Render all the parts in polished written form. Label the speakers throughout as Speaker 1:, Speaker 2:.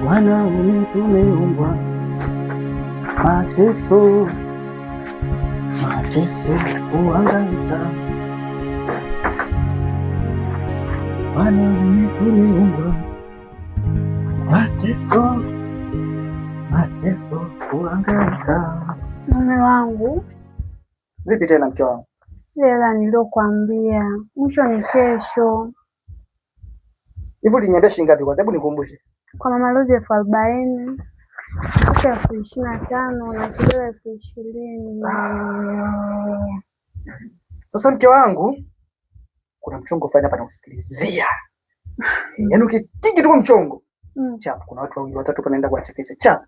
Speaker 1: Wanaume tumeumbwa mateso, mateso kuhangaika. Wanaume tumeumbwa mateso, mateso kuhangaika.
Speaker 2: Mume wangu.
Speaker 1: Vipi tena mke wangu?
Speaker 2: Hela niliokuambia mwisho ni kesho.
Speaker 1: Hivi uliniambia shilingi ngapi kwanza? Hebu nikumbushe.
Speaker 2: Kwa Mama Rose 40,000, kisha 25,000 na kile 20,000.
Speaker 1: Sasa mke wangu, kuna mchongo fulani hapa nausikilizia. Yaani ukitiki tu mchongo. Chap, kuna watu wawili watatu panaenda kuwachekesha. Chap.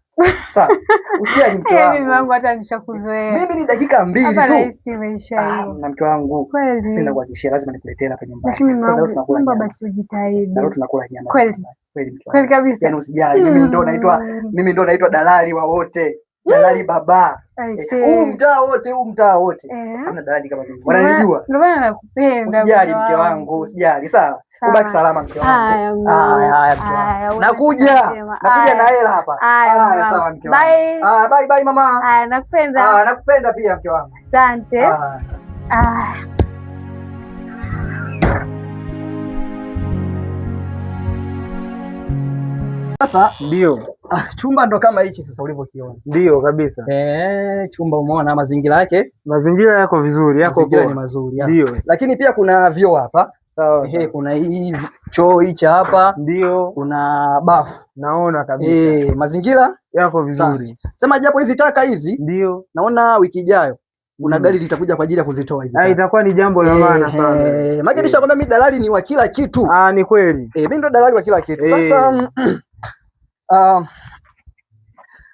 Speaker 1: Sawa. Usijali mke wangu.
Speaker 2: Mimi wangu hata nishakuzoea.
Speaker 1: Mimi ni dakika 2 tu.
Speaker 2: Hapa rahisi maisha hiyo.
Speaker 1: Na mke wangu.
Speaker 2: Kweli.
Speaker 1: Nenda kuhakikishia lazima nikuletee hapa nyumbani.
Speaker 2: Lakini naomba basi ujitahidi.
Speaker 1: Leo tunakula nyama.
Speaker 2: Kweli.
Speaker 1: Kweli
Speaker 2: kabisa.
Speaker 1: Yaani usijali. Mimi ndo naitwa dalali wa wote. Dalali baba. Huu mtaa wote. Hamna dalali kama mimi. Wananijua.
Speaker 2: Ndio maana nakupenda.
Speaker 1: Usijali mke wangu, usijali. Sawa. Ubaki salama mke wangu. Haya. Nakuja na hela hapa. Haya sawa mke wangu. Bye mama.
Speaker 2: Haya nakupenda.
Speaker 1: Nakupenda pia mke wangu.
Speaker 2: Asante.
Speaker 1: Sasa
Speaker 3: ndio.
Speaker 1: Chumba ndo kama hichi sasa ulivyokiona.
Speaker 3: Ndio kabisa.
Speaker 1: Chumba umeona mazingira yake?
Speaker 3: Mazingira yako vizuri, yako
Speaker 1: mazingira ni mazuri.
Speaker 3: Ndio.
Speaker 1: Lakini pia kuna vyoo hapa.
Speaker 3: Sawa.
Speaker 1: Kuna hii choo hichi hapa.
Speaker 3: Ndio.
Speaker 1: Kuna bafu.
Speaker 3: Naona kabisa.
Speaker 1: Mazingira
Speaker 3: yako vizuri.
Speaker 1: Sema japo hizi taka hizi.
Speaker 3: Ndio.
Speaker 1: Naona wiki ijayo kuna gari litakuja kwa ajili ya kuzitoa hizi.
Speaker 3: Itakuwa ni jambo la maana sana.
Speaker 1: Maana kwamba mimi dalali ni wa kila kitu.
Speaker 3: Ni kweli.
Speaker 1: Mimi ndo dalali wa kila kitu. Sasa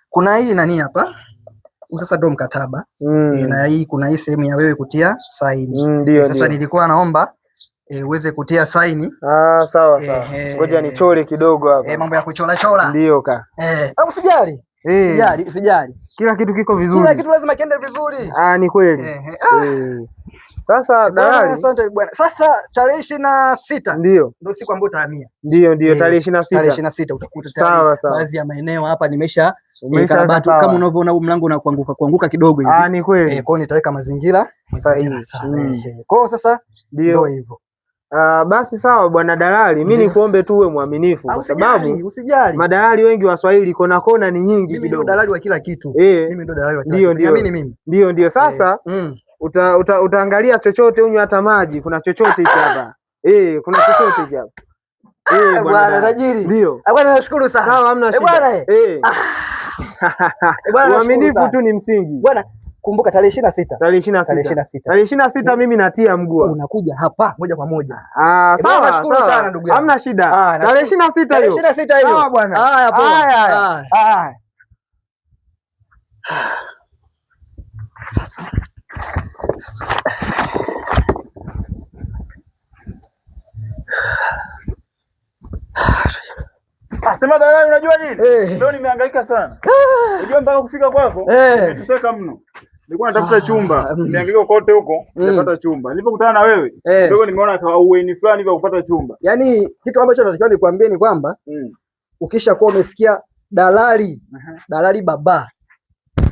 Speaker 1: kuna hii nani hapa? Sasa ndo mkataba. Na hii kuna hii sehemu ya wewe kutia saini.
Speaker 3: Ndio.
Speaker 1: Sasa nilikuwa naomba uweze kutia saini.
Speaker 3: Sawa. Ngoja nichore kidogo hapa.
Speaker 1: Mambo ya kuchora.
Speaker 3: Ndio ka.
Speaker 1: Usijali. Usijali.
Speaker 3: Kila kitu kiko vizuri.
Speaker 1: Kila kitu lazima kiende vizuri.
Speaker 3: Ni kweli. Sasa dalali.
Speaker 1: Asante bwana. Sasa tarehe 26
Speaker 3: ndio
Speaker 1: siku ambayo utahamia.
Speaker 3: Ndio tarehe 26.
Speaker 1: Tarehe 26 utakuta
Speaker 3: sawa.
Speaker 1: Baadhi ya maeneo hapa nimesha karabati kama unavyoona huu mlango na kuanguka kidogo hivi.
Speaker 3: Ni kweli.
Speaker 1: Kwa hiyo nitaweka mazingira sahihi sana. Kwa hiyo sasa ndio hivyo.
Speaker 3: Basi sawa bwana dalali, mimi nikuombe tu uwe mwaminifu kwa sababu
Speaker 1: usijali.
Speaker 3: Madalali wengi wa Swahili kona ni nyingi kidogo.
Speaker 1: Mimi ndo dalali wa kila kitu. Mimi ndo dalali wa kila kitu. Niamini mimi.
Speaker 3: Ndio sasa utaangalia chochote unywe hata maji, kuna chochote hicho hapa. Kuna chochote hicho hapa.
Speaker 1: Bwana tajiri.
Speaker 3: Ndio.
Speaker 1: Bwana nashukuru sana.
Speaker 3: Sawa hamna shida.
Speaker 1: Bwana
Speaker 3: uaminifu tu ni msingi.
Speaker 1: Bwana kumbuka tarehe 26.
Speaker 3: Tarehe 26 mimi natia mguu.
Speaker 1: Unakuja hapa moja kwa moja.
Speaker 3: Sawa.
Speaker 1: Nashukuru sana ndugu yangu.
Speaker 3: Hamna shida. Tarehe 26 hiyo.
Speaker 1: 26 hiyo.
Speaker 3: Sawa bwana.
Speaker 1: Haya poa. Sasa.
Speaker 4: Sema dalali, unajua nini? Leo nimehangaika sana. Unajua mpaka kufika kwako nimeteseka mno. Nilikuwa natafuta chumba. Nimehangaika kote huko, nilipata chumba. Nilipokutana na wewe, kidogo nimeona kaueni fulani hivi kupata chumba.
Speaker 1: Yaani kitu ambacho natakiwa nikwambie ni kwamba ukisha kuwa umesikia dalali, dalali baba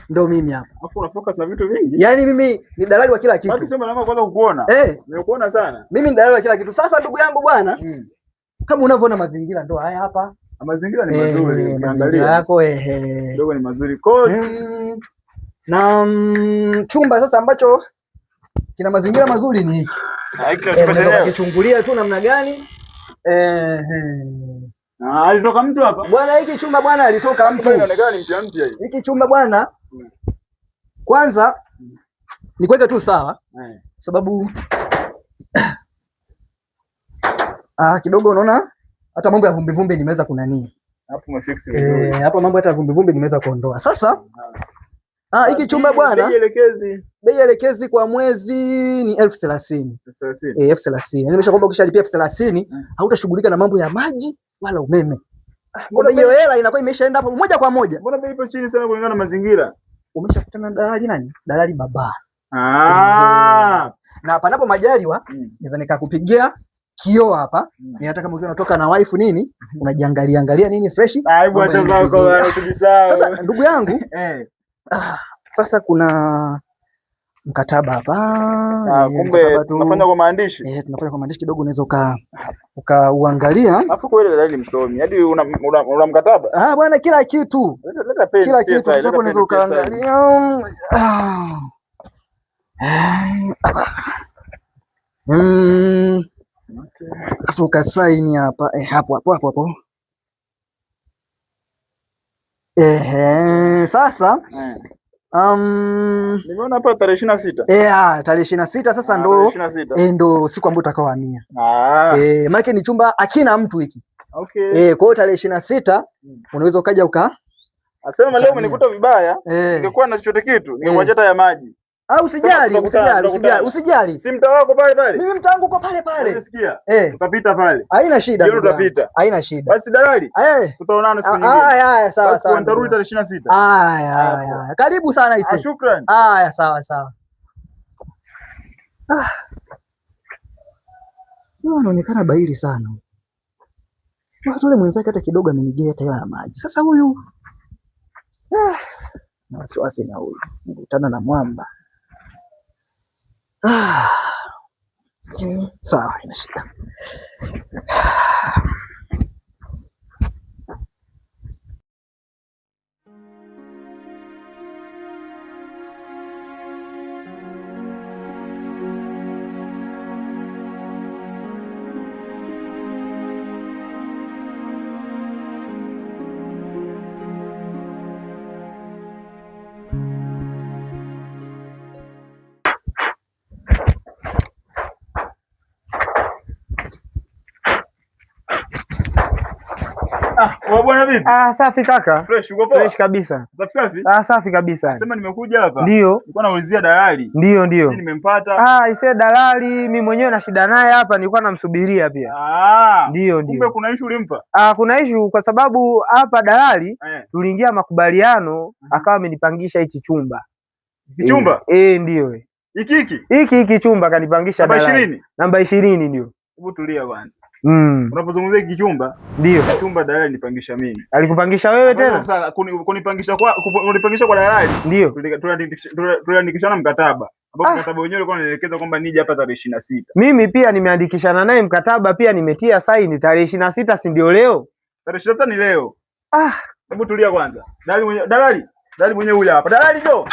Speaker 1: ndo mimi hapa.
Speaker 4: Alafu una focus na vitu vingi.
Speaker 1: Yaani mimi ni dalali wa kila kitu.
Speaker 4: Basi sema naomba kwanza kukuona. Nimekuona sana.
Speaker 1: Mimi ni dalali wa kila kitu. Sasa ndugu yangu bwana, kama unavyoona mazingira ndo haya hapa.
Speaker 4: Mazingira ni mazuri.
Speaker 1: Mazingira yako
Speaker 4: ndogo ni mazuri.
Speaker 1: Na chumba sasa ambacho kina mazingira mazuri ni hiki. Kichungulia tu namna gani?
Speaker 4: Alitoka mtu hapa?
Speaker 1: Bwana hiki chumba bwana alitoka mtu.
Speaker 4: Inaonekana ni mpya hii.
Speaker 1: Hiki chumba bwana kwanza ni kuweka tu sawa. Sababu kidogo unaona hata mambo ya vumbi nimeweza kunani.
Speaker 4: Hapo umefix vizuri.
Speaker 1: Hapo mambo hata vumbi nimeweza kuondoa. Sasa hiki chumba bwana bei elekezi kwa mwezi ni 30,000. 30,000. Nimeshakwambia ukishalipia 30,000 hautashughulika na mambo ya maji wala umeme. Mbona hiyo hela inakuwa imeshaenda hapo moja kwa moja?
Speaker 4: Mbona bei ipo chini sana kulingana na mazingira?
Speaker 1: Umeshakutana na dalali nani? Dalali baba. Na panapo majaliwa naweza nikakupigia kioo hapa. Nataka kama ukiwa unatoka na wife nini, unajiangalia angalia nini fresh.
Speaker 4: Hebu acha zako usijisahau.
Speaker 1: Sasa ndugu yangu, sasa kuna mkataba hapa.
Speaker 4: Kumbe tunafanya kwa maandishi.
Speaker 1: Tunafanya kwa maandishi kidogo, unaweza ukauangalia.
Speaker 4: Alafu kwa ile dalili msomi. Hadi una mkataba?
Speaker 1: Bwana kila kitu. Kila kitu sasa unaweza ukaangalia. Afu ukasaini hapa. Hapo. Sasa
Speaker 4: nimeona hapa tarehe 26.
Speaker 1: Tarehe 26 sasa ndo siku ambayo utakaohamia. Maana ni chumba hakina mtu hiki.
Speaker 4: Okay.
Speaker 1: Kwa hiyo tarehe 26 unaweza ukaja
Speaker 4: Asema leo umenikuta vibaya. Ningekuwa na chochote kitu, ningekuacha hata ya maji.
Speaker 1: Usijali.
Speaker 4: Si mtaa wako pale.
Speaker 1: Mimi mtaa wangu uko pale.
Speaker 4: Unasikia? Utapita pale.
Speaker 1: Haina shida. Haina shida.
Speaker 4: Basi dalali. Tutaonana siku nyingine.
Speaker 1: Haya, sawa.
Speaker 4: Nitarudi tarehe 26.
Speaker 1: Haya. Karibu sana ise.
Speaker 4: Shukrani.
Speaker 1: Haya, sawa. Anaonekana bahili sana. Wakati ule mwenzake hata kidogo amenigea hata hela ya maji. Sasa huyu na wasiwasi na huyu. Nikutana na mwamba. Sawa, ina shida.
Speaker 4: Bwana vipi?
Speaker 3: Safi kaka.
Speaker 4: Fresh, uko poa?
Speaker 3: Fresh kabisa.
Speaker 4: Safi?
Speaker 3: Safi kabisa.
Speaker 4: Nasema nimekuja hapa.
Speaker 3: Ndio.
Speaker 4: Nilikuwa naulizia dalali.
Speaker 3: Ndio.
Speaker 4: Sisi nimempata.
Speaker 3: Ise dalali, mimi mwenyewe na shida naye hapa, nilikuwa namsubiria pia. Ndio.
Speaker 4: Kumbe kuna issue ulimpa?
Speaker 3: Kuna issue kwa sababu hapa dalali tuliingia makubaliano, akawa amenipangisha hichi chumba.
Speaker 4: Chumba?
Speaker 3: Ndio.
Speaker 4: Hiki
Speaker 3: chumba kanipangisha dalali. Namba 20 ndio.
Speaker 4: Hebu tulia kwanza. Unapozungumzia hiki chumba,
Speaker 3: ndio
Speaker 4: chumba dalali nipangisha mimi.
Speaker 3: Alikupangisha wewe tena?
Speaker 4: Sasa kunipangisha kwa dalali.
Speaker 3: Ndio.
Speaker 4: Tuliandikishana mkataba. Ambapo mkataba wenyewe ulikuwa unaelekeza kwamba nije hapa tarehe 26.
Speaker 3: Mimi pia nimeandikishana naye mkataba, pia nimetia saini tarehe 26, si ndio leo?
Speaker 4: Tarehe 26 ni leo. Hebu tulia kwanza. Dalali mwenyewe huyu hapa. Dalali jo.